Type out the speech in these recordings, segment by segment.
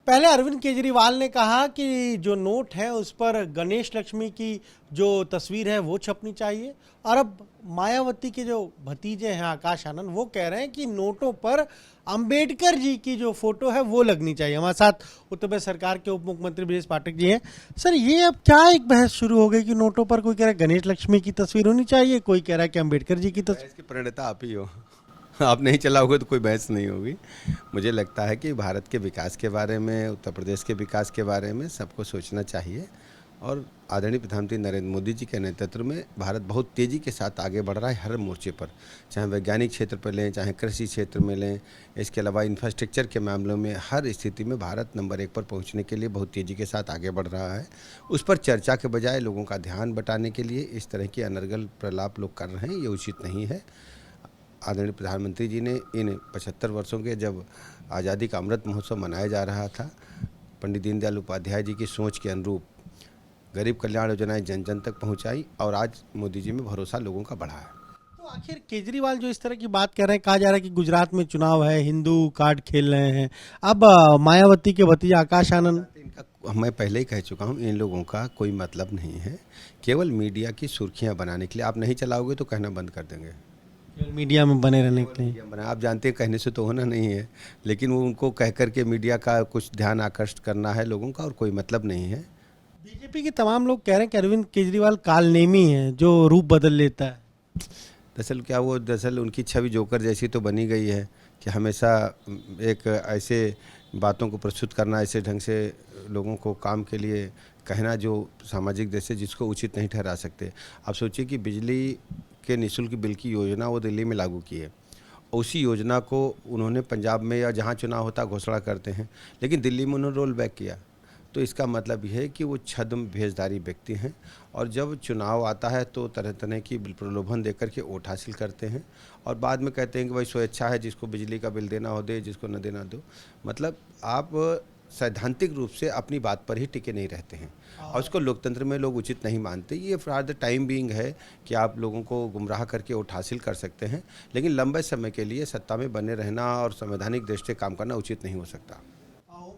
पहले अरविंद केजरीवाल ने कहा कि जो नोट है उस पर गणेश लक्ष्मी की जो तस्वीर है वो छपनी चाहिए, और अब मायावती के जो भतीजे हैं आकाश आनंद वो कह रहे हैं कि नोटों पर अंबेडकर जी की जो फोटो है वो लगनी चाहिए। हमारे साथ उत्तर प्रदेश सरकार के उप मुख्यमंत्री ब्रजेश पाठक जी हैं। सर, ये अब क्या एक बहस शुरू हो गई कि नोटों पर कोई कह रहा है गणेश लक्ष्मी की तस्वीर होनी चाहिए, कोई कह रहा है कि अंबेडकर जी की तस्वीर। इसकी प्रणेता आप ही हो। आप नहीं चलाओगे तो कोई बहस नहीं होगी। मुझे लगता है कि भारत के विकास के बारे में, उत्तर प्रदेश के विकास के बारे में सबको सोचना चाहिए, और आदरणीय प्रधानमंत्री नरेंद्र मोदी जी के नेतृत्व में भारत बहुत तेज़ी के साथ आगे बढ़ रहा है हर मोर्चे पर, चाहे वैज्ञानिक क्षेत्र पर लें, चाहे कृषि क्षेत्र में लें, इसके अलावा इंफ्रास्ट्रक्चर के मामलों में हर स्थिति में भारत नंबर 1 पर पहुंचने के लिए बहुत तेज़ी के साथ आगे बढ़ रहा है। उस पर चर्चा के बजाय लोगों का ध्यान बटाने के लिए इस तरह की अनर्गल प्रलाप लोग कर रहे हैं, ये उचित नहीं है। आदरणीय प्रधानमंत्री जी ने इन 75 वर्षों के जब आज़ादी का अमृत महोत्सव मनाया जा रहा था, पंडित दीनदयाल उपाध्याय जी की सोच के अनुरूप गरीब कल्याण योजनाएं जन जन तक पहुंचाई, और आज मोदी जी में भरोसा लोगों का बढ़ा है। तो आखिर केजरीवाल जो इस तरह की बात कर रहे हैं, कहा जा रहा है कि गुजरात में चुनाव है, हिंदू कार्ड खेल रहे हैं, अब मायावती के भतीजे आकाश आनंद। इनका मैं पहले ही कह चुका हूं, इन लोगों का कोई मतलब नहीं है, केवल मीडिया की सुर्खियां बनाने के लिए। आप नहीं चलाओगे तो कहना बंद कर देंगे, मीडिया में बने रहने के लिए। आप जानते हैं कहने से तो होना नहीं है, लेकिन वो उनको कह करके मीडिया का कुछ ध्यान आकर्षित करना है लोगों का, और कोई मतलब नहीं है। बीजेपी के तमाम लोग कह रहे हैं कि अरविंद केजरीवाल कालनेमी है जो रूप बदल लेता है। दरअसल उनकी छवि जोकर जैसी तो बनी गई है कि हमेशा एक ऐसे बातों को प्रस्तुत करना, ऐसे ढंग से लोगों को काम के लिए कहना जो सामाजिक दृष्टि से जिसको उचित नहीं ठहरा सकते। आप सोचिए कि बिजली के निःशुल्क बिल की योजना वो दिल्ली में लागू की है, उसी योजना को उन्होंने पंजाब में या जहाँ चुनाव होता घोषणा करते हैं, लेकिन दिल्ली में उन्होंने रोल बैक किया। तो इसका मतलब यह है कि वो छद्म भेषधारी व्यक्ति हैं, और जब चुनाव आता है तो तरह तरह की प्रलोभन देकर के वोट हासिल करते हैं, और बाद में कहते हैं कि भाई स्वेच्छा है, जिसको बिजली का बिल देना हो दे, जिसको न देना दो। मतलब आप सैद्धांतिक रूप से अपनी बात पर ही टिके नहीं रहते हैं, और उसको लोकतंत्र में लोग उचित नहीं मानते। ये फॉर द टाइम बीइंग है कि आप लोगों को गुमराह करके वोट हासिल कर सकते हैं, लेकिन लंबे समय के लिए सत्ता में बने रहना और संवैधानिक दृष्टि से काम करना उचित नहीं हो सकता।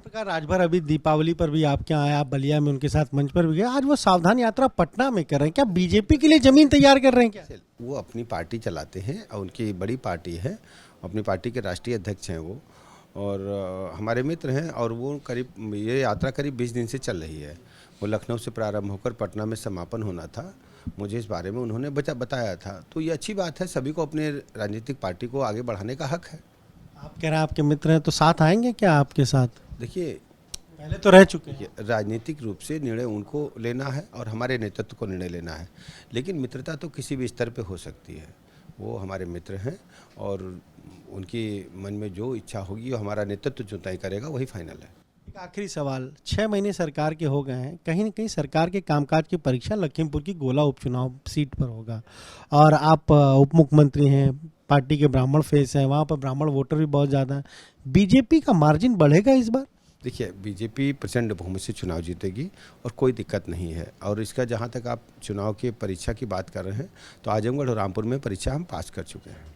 प्रकार राजभर अभी दीपावली पर भी आपके यहाँ आया, आप बलिया में उनके साथ मंच पर भी गए, आज वो सावधान यात्रा पटना में कर रहे हैं। क्या बीजेपी के लिए जमीन तैयार कर रहे हैं क्या? वो अपनी पार्टी चलाते हैं और उनकी बड़ी पार्टी है, अपनी पार्टी के राष्ट्रीय अध्यक्ष हैं वो, और हमारे मित्र हैं, और वो करीब ये यात्रा करीब 20 दिन से चल रही है। वो लखनऊ से प्रारंभ होकर पटना में समापन होना था। मुझे इस बारे में उन्होंने बताया था, तो ये अच्छी बात है। सभी को अपने राजनीतिक पार्टी को आगे बढ़ाने का हक है। आप कह रहे हैं आपके मित्र हैं, तो साथ आएंगे क्या आपके साथ? देखिए, पहले तो रह चुके हैं। राजनीतिक रूप से निर्णय उनको लेना है और हमारे नेतृत्व को निर्णय लेना है, लेकिन मित्रता तो किसी भी स्तर पे हो सकती है। वो हमारे मित्र हैं, और उनकी मन में जो इच्छा होगी वो हमारा नेतृत्व जो तय करेगा वही फाइनल है। एक आखिरी सवाल, 6 महीने सरकार के हो गए हैं, कहीं न कहीं सरकार के कामकाज की परीक्षा लखीमपुर की गोला उपचुनाव सीट पर होगा, और आप उप मुख्यमंत्री हैं, पार्टी के ब्राह्मण फेस हैं, वहाँ पर ब्राह्मण वोटर भी बहुत ज़्यादा हैं। बीजेपी का मार्जिन बढ़ेगा इस बार? देखिए, बीजेपी प्रचंड बहुमत से चुनाव जीतेगी और कोई दिक्कत नहीं है। और इसका जहाँ तक आप चुनाव की परीक्षा की बात कर रहे हैं, तो आजमगढ़ और रामपुर में परीक्षा हम पास कर चुके हैं।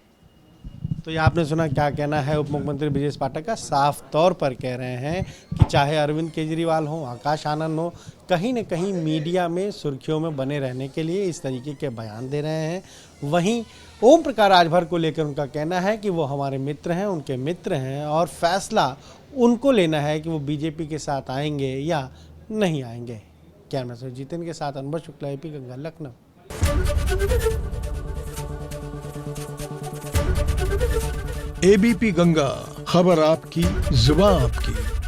तो ये आपने सुना क्या कहना है उप मुख्यमंत्री ब्रजेश पाठक का। साफ तौर पर कह रहे हैं कि चाहे अरविंद केजरीवाल हो, आकाश आनंद हो, कहीं न कहीं मीडिया में सुर्खियों में बने रहने के लिए इस तरीके के बयान दे रहे हैं। वहीं ओम प्रकाश राजभर को लेकर उनका कहना है कि वो हमारे मित्र हैं, उनके मित्र हैं, और फैसला उनको लेना है कि वो बीजेपी के साथ आएंगे या नहीं आएंगे। कैमरा से जितेंद्र के साथ अनवर शुक्ला, AP गंगा, लखनऊ। ABP गंगा, खबर आपकी, जुबान आपकी।